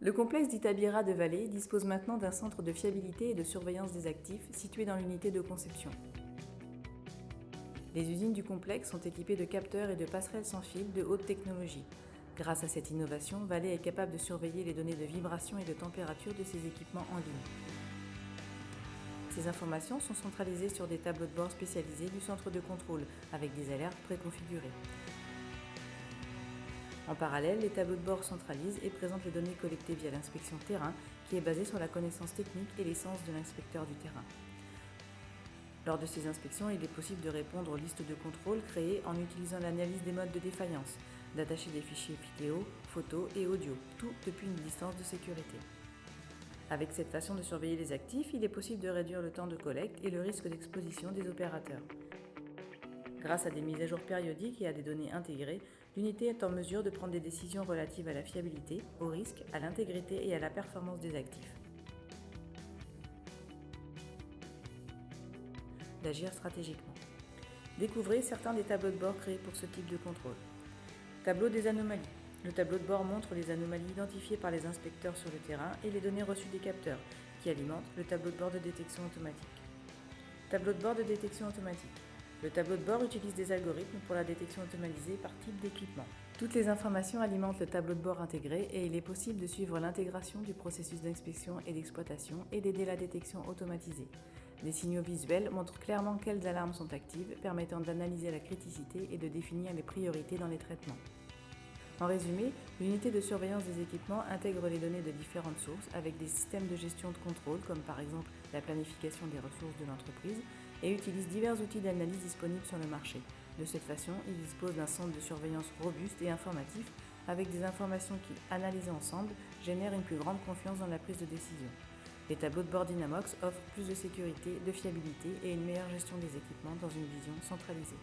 Le complexe d'Itabira de Vallée dispose maintenant d'un centre de fiabilité et de surveillance des actifs situé dans l'unité de conception. Les usines du complexe sont équipées de capteurs et de passerelles sans fil de haute technologie. Grâce à cette innovation, Vallée est capable de surveiller les données de vibration et de température de ses équipements en ligne. Ces informations sont centralisées sur des tableaux de bord spécialisés du centre de contrôle avec des alertes préconfigurées. En parallèle, les tableaux de bord centralisent et présentent les données collectées via l'inspection terrain qui est basée sur la connaissance technique et l'essence de l'inspecteur du terrain. Lors de ces inspections, il est possible de répondre aux listes de contrôle créées en utilisant l'analyse des modes de défaillance, d'attacher des fichiers vidéo, photos et audio, tout depuis une distance de sécurité. Avec cette façon de surveiller les actifs, il est possible de réduire le temps de collecte et le risque d'exposition des opérateurs. Grâce à des mises à jour périodiques et à des données intégrées, l'unité est en mesure de prendre des décisions relatives à la fiabilité, au risque, à l'intégrité et à la performance des actifs. D'agir stratégiquement. Découvrez certains des tableaux de bord créés pour ce type de contrôle. Tableau des anomalies. Le tableau de bord montre les anomalies identifiées par les inspecteurs sur le terrain et les données reçues des capteurs, qui alimentent le tableau de bord de détection automatique. Tableau de bord de détection automatique. Le tableau de bord utilise des algorithmes pour la détection automatisée par type d'équipement. Toutes les informations alimentent le tableau de bord intégré et il est possible de suivre l'intégration du processus d'inspection et d'exploitation et d'aider la détection automatisée. Des signaux visuels montrent clairement quelles alarmes sont actives, permettant d'analyser la criticité et de définir les priorités dans les traitements. En résumé, l'unité de surveillance des équipements intègre les données de différentes sources avec des systèmes de gestion de contrôle comme par exemple la planification des ressources de l'entreprise et utilise divers outils d'analyse disponibles sur le marché. De cette façon, il dispose d'un centre de surveillance robuste et informatif avec des informations qui, analysées ensemble, génèrent une plus grande confiance dans la prise de décision. Les tableaux de bord Dynamox offrent plus de sécurité, de fiabilité et une meilleure gestion des équipements dans une vision centralisée.